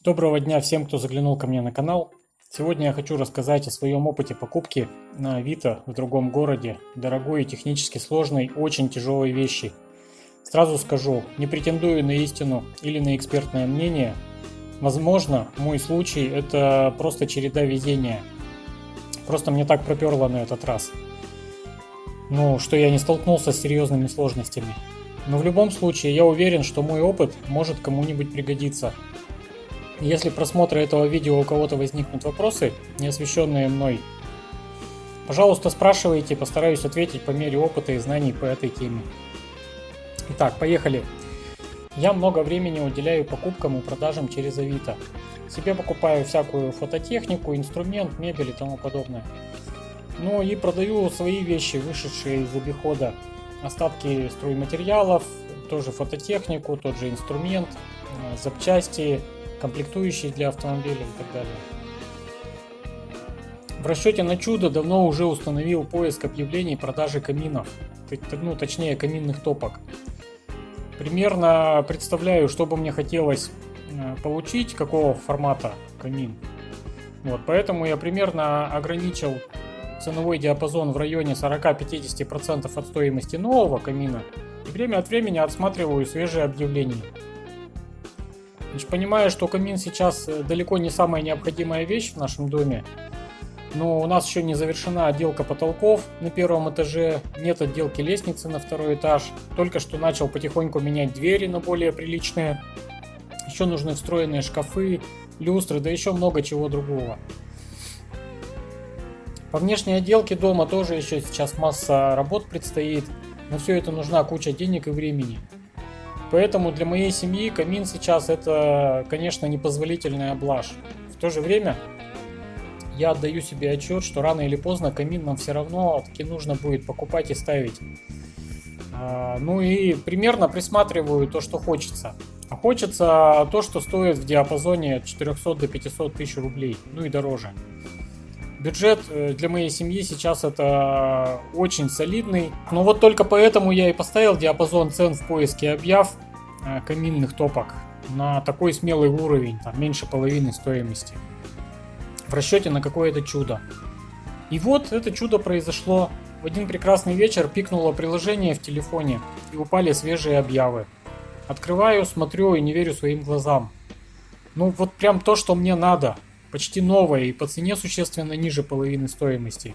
Доброго дня всем, кто заглянул ко мне на канал. Сегодня я хочу рассказать о своем опыте покупки на Авито в другом городе дорогой и технически сложной, очень тяжелой вещи. Сразу скажу, не претендую на истину или на экспертное мнение. Возможно, мой случай это просто череда везения. Просто мне так проперло на этот раз. Что я не столкнулся с серьезными сложностями. Но в любом случае я уверен, что мой опыт может кому-нибудь пригодиться. Если просмотра этого видео у кого-то возникнут вопросы, не освещенные мной, пожалуйста, спрашивайте, постараюсь ответить по мере опыта и знаний по этой теме. Итак, поехали. Я много времени уделяю покупкам и продажам через Авито. Себе покупаю всякую фототехнику, инструмент, мебель и тому подобное. И продаю свои вещи, вышедшие из обихода. Остатки стройматериалов, тоже фототехнику, тот же инструмент, запчасти, комплектующие для автомобиля и так далее. В расчете на чудо давно уже установил поиск объявлений продажи каминов, точнее каминных топок. Примерно представляю, что бы мне хотелось получить, какого формата камин. Поэтому я примерно ограничил ценовой диапазон в районе 40-50% от стоимости нового камина и время от времени отсматриваю свежие объявления. Понимаю, что камин сейчас далеко не самая необходимая вещь в нашем доме, но у нас еще не завершена отделка потолков на первом этаже, нет отделки лестницы на второй этаж, только что начал потихоньку менять двери на более приличные, еще нужны встроенные шкафы, люстры, да еще много чего другого. По внешней отделке дома тоже еще сейчас масса работ предстоит, но все это нужна куча денег и времени. Поэтому для моей семьи камин сейчас это, конечно, непозволительная блажь. В то же время я отдаю себе отчет, что рано или поздно камин нам все равно таки нужно будет покупать и ставить. И примерно присматриваю то, что хочется. А хочется то, что стоит в диапазоне от 400 до 500 тысяч рублей, и дороже. Бюджет для моей семьи сейчас это очень солидный. Но только поэтому я и поставил диапазон цен в поиске объяв каминных топок на такой смелый уровень, меньше половины стоимости. В расчете на какое-то чудо. И это чудо произошло. В один прекрасный вечер пикнуло приложение в телефоне и упали свежие объявы. Открываю, смотрю и не верю своим глазам. Прям то, что мне надо. Почти новая и по цене существенно ниже половины стоимости.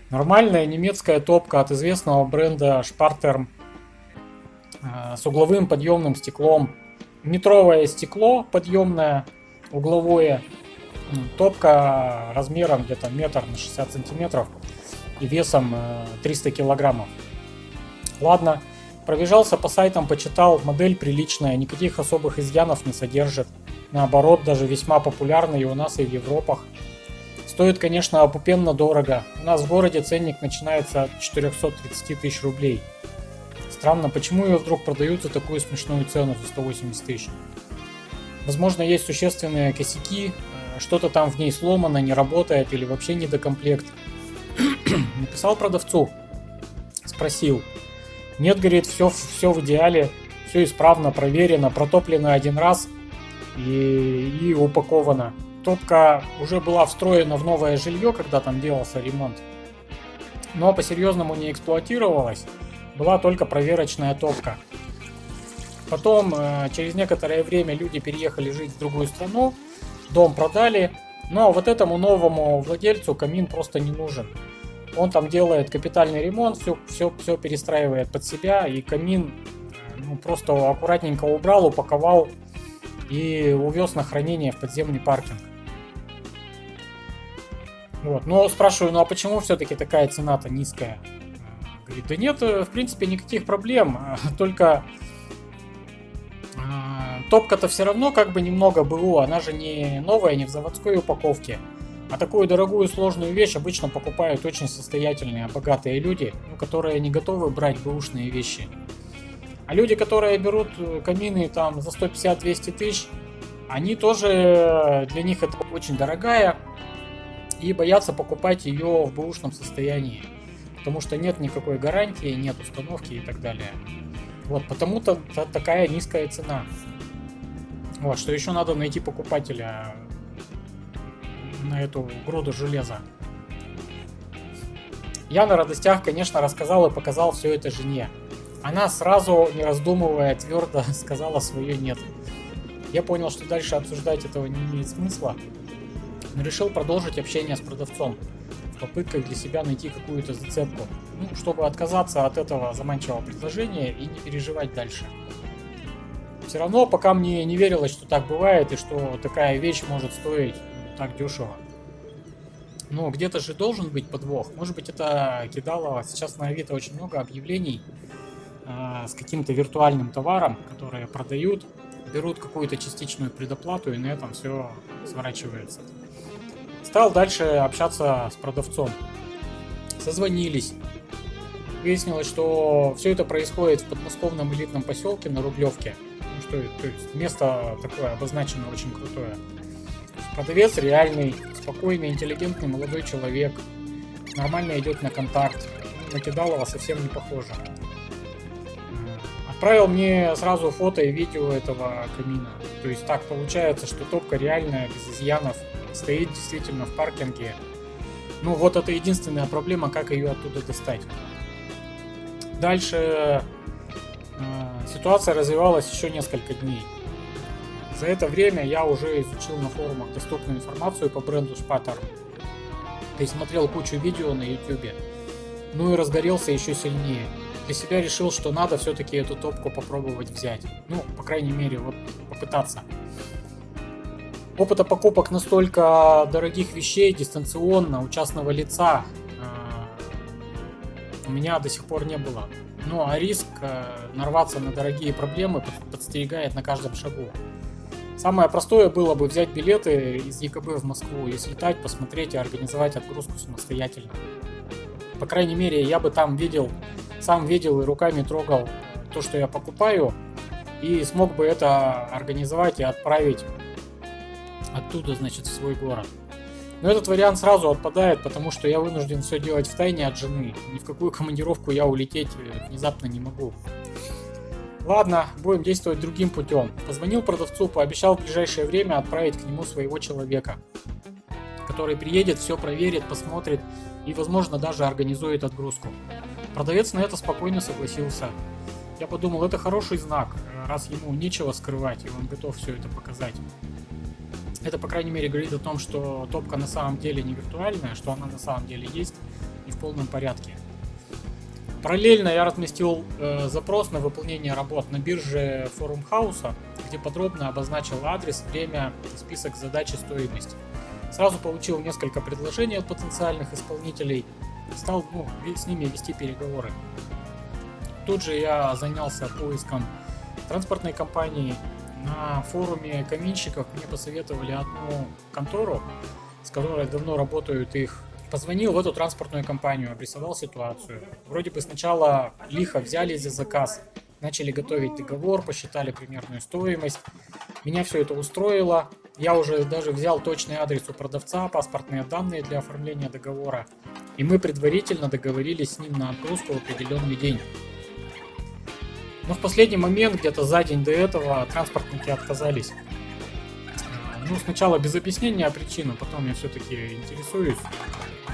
Нормальная немецкая топка от известного бренда Sparterm с угловым подъемным стеклом. Метровое стекло подъемное, угловое. Топка размером где-то метр на 60 сантиметров и весом 300 килограммов. Ладно, пробежался по сайтам, почитал, модель приличная, никаких особых изъянов не содержит. Наоборот, даже весьма популярна и у нас, и в Европах. Стоит, конечно, опупенно дорого. У нас в городе ценник начинается от 430 тысяч рублей. Странно, почему ее вдруг продают за такую смешную цену, за 180 тысяч. Возможно, есть существенные косяки, что-то там в ней сломано, не работает или вообще недокомплект. Написал продавцу, спросил. Нет, говорит, все в идеале, все исправно, проверено, протоплено один раз и упакована. Топка уже была встроена в новое жилье, когда там делался ремонт, но по-серьезному не эксплуатировалась, была только проверочная топка. Потом, через некоторое время люди переехали жить в другую страну, дом продали, но этому новому владельцу камин просто не нужен. Он там делает капитальный ремонт, все перестраивает под себя, и камин просто аккуратненько убрал, упаковал и увез на хранение в подземный паркинг. Но спрашиваю, а почему все-таки такая цена-то низкая? Говорит, да нет, в принципе, никаких проблем, только топка-то все равно немного БУ, она же не новая, не в заводской упаковке. А такую дорогую сложную вещь обычно покупают очень состоятельные, богатые люди, которые не готовы брать бэушные вещи. А люди, которые берут камины за 150-200 тысяч, они тоже, для них это очень дорогая, и боятся покупать ее в бэушном состоянии, потому что нет никакой гарантии, нет установки и так далее. Потому-то такая низкая цена. Вот, что еще надо найти покупателя на эту груду железа. Я на радостях, конечно, рассказал и показал все это жене. Она сразу, не раздумывая, твердо сказала свое «нет». Я понял, что дальше обсуждать этого не имеет смысла, но решил продолжить общение с продавцом в попытках для себя найти какую-то зацепку, чтобы отказаться от этого заманчивого предложения и не переживать дальше. Все равно пока мне не верилось, что так бывает и что такая вещь может стоить так дешево. Но где-то же должен быть подвох. Может быть, это кидалово. Сейчас на Авито очень много объявлений с каким-то виртуальным товаром, которые продают, берут какую-то частичную предоплату и на этом все сворачивается. Стал дальше общаться с продавцом. Созвонились. Выяснилось, что все это происходит в подмосковном элитном поселке на Рублевке. То есть место такое обозначено очень крутое. Продавец реальный, спокойный, интеллигентный молодой человек. Нормально идет на контакт. На Кидалова совсем не похоже. Отправил мне сразу фото и видео этого камина. То есть так получается, что топка реальная, без изъянов, стоит действительно в паркинге. Ну вот это единственная проблема, как ее оттуда достать. Дальше ситуация развивалась еще несколько дней. За это время я уже изучил на форумах доступную информацию по бренду Spatter. Пересмотрел кучу видео на YouTube. Ну и разгорелся еще сильнее. Для себя решил, что надо все-таки эту топку попробовать взять. Ну, по крайней мере, вот попытаться. Опыта покупок настолько дорогих вещей дистанционно у частного лица у меня до сих пор не было. Ну а риск нарваться на дорогие проблемы подстерегает на каждом шагу. Самое простое было бы взять билеты из ЕКБ в Москву и слетать, посмотреть и организовать отгрузку самостоятельно. По крайней мере, я бы там сам видел и руками трогал то, что я покупаю, и смог бы это организовать и отправить оттуда, значит, в свой город. Но этот вариант сразу отпадает, потому что я вынужден все делать втайне от жены. Ни в какую командировку я улететь внезапно не могу. Ладно, будем действовать другим путем. Позвонил продавцу, пообещал в ближайшее время отправить к нему своего человека, который приедет, все проверит, посмотрит и, возможно, даже организует отгрузку. Продавец на это спокойно согласился. Я подумал, это хороший знак, раз ему нечего скрывать, и он готов все это показать. Это, по крайней мере, говорит о том, что топка на самом деле не виртуальная, что она на самом деле есть и в полном порядке. Параллельно я разместил запрос на выполнение работ на бирже Forum House, где подробно обозначил адрес, время, список задач и стоимость. Сразу получил несколько предложений от потенциальных исполнителей, стал с ними вести переговоры. Тут же я занялся поиском транспортной компании. На форуме каминщиков мне посоветовали одну контору, с которой давно работают их. Позвонил в эту транспортную компанию, обрисовал ситуацию. Вроде бы сначала лихо взяли за заказ, начали готовить договор, посчитали примерную стоимость. Меня все это устроило. Я уже даже взял точный адрес у продавца, паспортные данные для оформления договора. И мы предварительно договорились с ним на отгрузку в определенный день. Но в последний момент, где-то за день до этого, транспортники отказались. Ну, сначала без объяснения причины, потом я все-таки интересуюсь,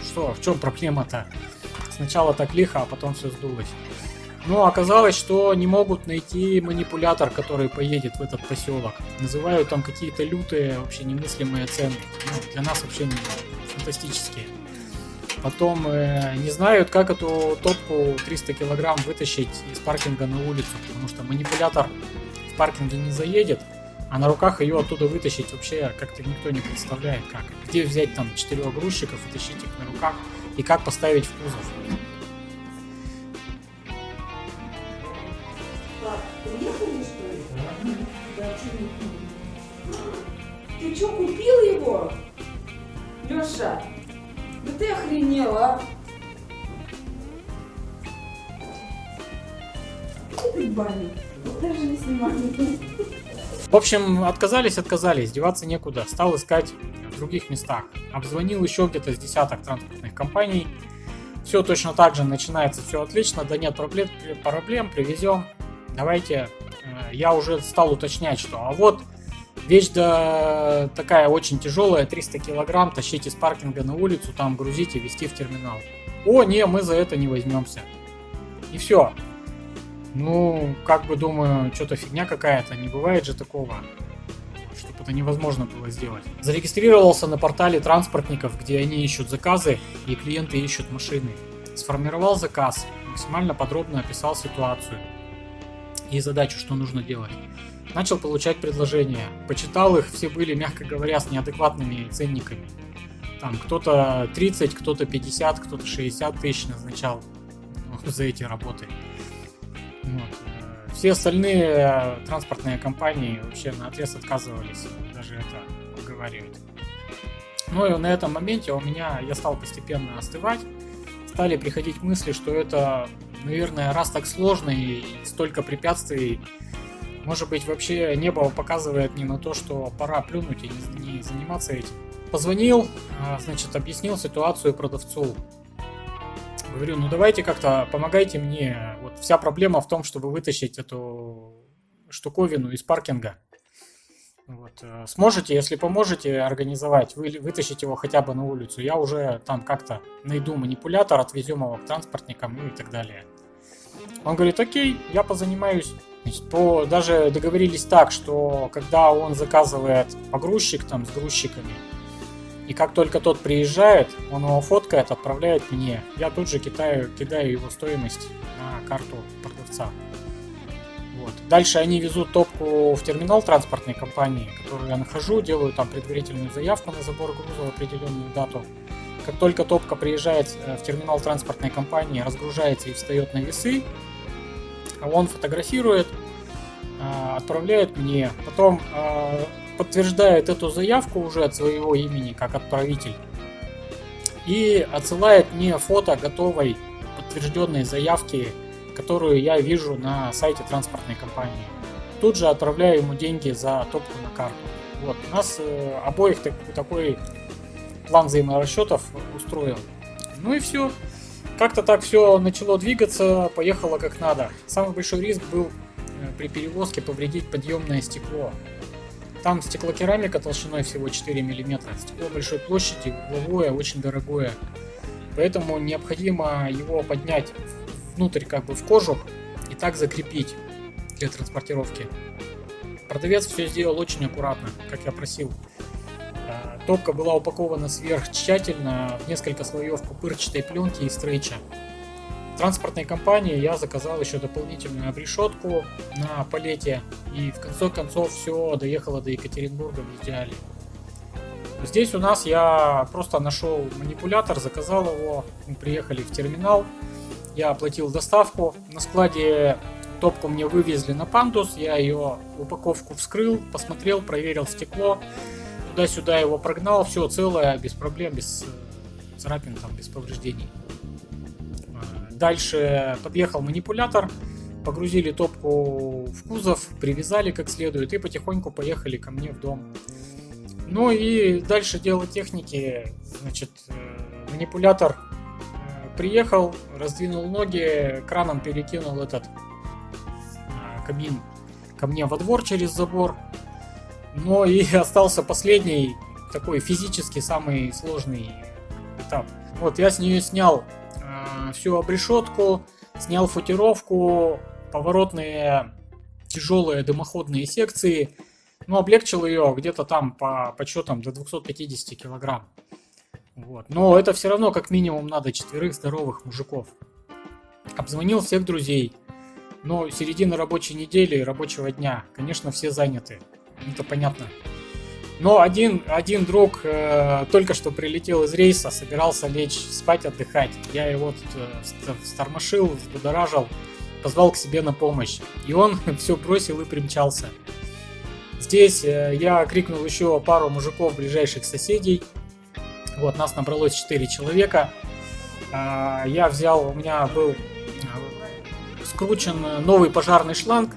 что, в чем проблема-то. Сначала так лихо, а потом все сдулось. Но оказалось, что не могут найти манипулятор, который поедет в этот поселок. Называют там какие-то лютые, вообще немыслимые цены. Ну, для нас вообще фантастические. Потом не знают, как эту топку 300 килограмм вытащить из паркинга на улицу, потому что манипулятор в паркинге не заедет, а на руках ее оттуда вытащить вообще как-то никто не представляет как. Где взять там 4 грузчиков и тащить их на руках, и как поставить в кузов. Приехали, что ли? Да, ты что, купил его? Леша? Да ты охренела, а? Ты баня. Даже не снимай. В общем, отказались, деваться некуда. Стал искать в других местах. Обзвонил еще где-то с десяток транспортных компаний. Все точно так же начинается, все отлично, да нет проблем, привезем. Давайте, я уже стал уточнять, что а вот Вещь да такая очень тяжелая, 300 килограмм, тащить из паркинга на улицу, там грузить и везти в терминал. О, не, мы за это не возьмемся. И все. Ну, как бы думаю, что-то фигня какая-то, не бывает же такого, чтобы это невозможно было сделать. Зарегистрировался на портале транспортников, где они ищут заказы и клиенты ищут машины. Сформировал заказ, максимально подробно описал ситуацию и задачу, что нужно делать. Начал получать предложения. Почитал их, все были, мягко говоря, с неадекватными ценниками. Там кто-то 30, кто-то 50, кто-то 60 тысяч назначал за эти работы. Вот. Все остальные транспортные компании вообще наотрез отказывались даже это обговаривать. Ну и на этом моменте я стал постепенно остывать. Стали приходить мысли, что это, наверное, раз так сложно и столько препятствий, может быть, вообще небо показывает не на то, что пора плюнуть и не заниматься этим. Позвонил, значит, объяснил ситуацию продавцу. Говорю, ну давайте как-то помогайте мне. Вот вся проблема в том, чтобы вытащить эту штуковину из паркинга. Вот. Сможете, если поможете организовать, вытащить его хотя бы на улицу, я уже там как-то найду манипулятор, отвезем его к транспортникам и так далее. Он говорит, окей, я позанимаюсь. Значит, даже договорились так, что когда он заказывает погрузчик там с грузчиками, и как только тот приезжает, он его фоткает, отправляет мне. Я тут же кидаю его стоимость на карту продавца. Вот. Дальше они везут топку в терминал транспортной компании, которую я нахожу, делаю там предварительную заявку на забор груза в определенную дату. Как только топка приезжает в терминал транспортной компании, разгружается и встает на весы, он фотографирует, отправляет мне. Потом подтверждает эту заявку уже от своего имени как отправитель и отсылает мне фото готовой подтвержденной заявки, которую я вижу на сайте транспортной компании. Тут же отправляю ему деньги за топку на карту. Вот. У нас обоих такой план взаиморасчетов устроил. Ну и все. Как-то так все начало двигаться, поехало как надо. Самый большой риск был при перевозке повредить подъемное стекло. Там стеклокерамика толщиной всего 4 мм. Стекло большой площади, угловое, очень дорогое. Поэтому необходимо его поднять внутрь как бы в кожух и так закрепить для транспортировки. Продавец все сделал очень аккуратно, как я просил. Топка была упакована сверхтщательно в несколько слоев пупырчатой пленки и стрейча. В транспортной компании я заказал еще дополнительную обрешетку на палете, и в конце концов все доехало до Екатеринбурга в идеале. Здесь у нас я просто нашел манипулятор, заказал его, мы приехали в терминал, я оплатил доставку, на складе топку мне вывезли на пандус, я ее упаковку вскрыл, посмотрел, проверил стекло, туда-сюда его прогнал, все целое, без проблем, без царапин, там, без повреждений. Дальше подъехал манипулятор, погрузили топку в кузов, привязали как следует и потихоньку поехали ко мне в дом. Ну и дальше дело техники. Значит, манипулятор приехал, раздвинул ноги, краном перекинул этот камин ко мне во двор через забор. Но и остался последний, такой физически самый сложный этап. Вот я с нее снял всю обрешетку, снял футировку, поворотные тяжелые дымоходные секции, но облегчил ее где-то там по подсчетам до 250 килограмм. Вот. Но это все равно как минимум надо 4 здоровых мужиков. Обзвонил всех друзей, но середина рабочей недели, рабочего дня, конечно, все заняты, это понятно. Но один друг только что прилетел из рейса, собирался лечь спать, отдыхать. Я его тут стормошил, взбудоражил, позвал к себе на помощь. И он все бросил и примчался. Здесь я крикнул еще пару мужиков, ближайших соседей. Вот, нас набралось 4 человека. Я взял, у меня был скручен новый пожарный шланг.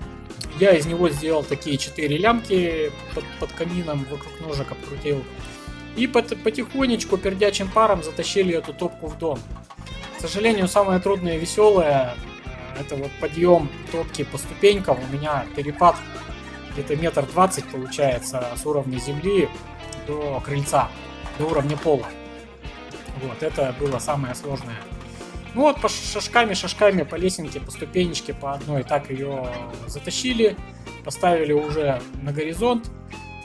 Я из него сделал такие 4 лямки под камином, вокруг ножек обкрутил. И потихонечку, пердячим паром затащили эту топку в дом. К сожалению, самое трудное и веселое — это вот подъем топки по ступенькам. У меня перепад где-то 1,20 м получается с уровня земли до крыльца, до уровня пола. Вот, это было самое сложное. Ну вот, по шажками, по лесенке, по ступенечке, по одной, так ее затащили, поставили уже на горизонт.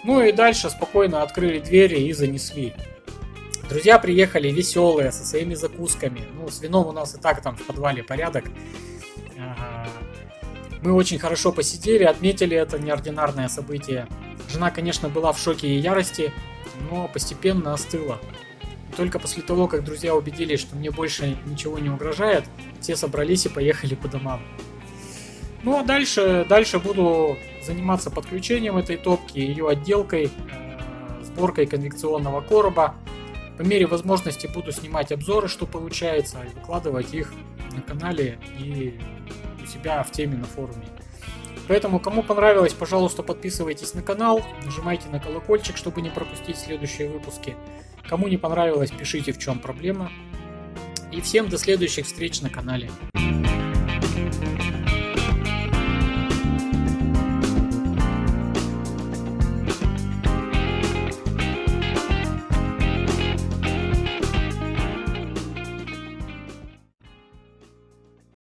Ну и дальше спокойно открыли двери и занесли. Друзья приехали веселые, со своими закусками. Ну, с вином у нас и так там в подвале порядок. Мы очень хорошо посидели, отметили это неординарное событие. Жена, конечно, была в шоке и ярости, но постепенно остыла. И только после того, как друзья убедились, что мне больше ничего не угрожает, все собрались и поехали по домам. Ну а дальше буду заниматься подключением этой топки, ее отделкой, сборкой конвекционного короба. По мере возможности буду снимать обзоры, что получается, и выкладывать их на канале и у себя в теме на форуме. Поэтому, кому понравилось, пожалуйста, подписывайтесь на канал, нажимайте на колокольчик, чтобы не пропустить следующие выпуски. Кому не понравилось, пишите, в чем проблема. И всем до следующих встреч на канале.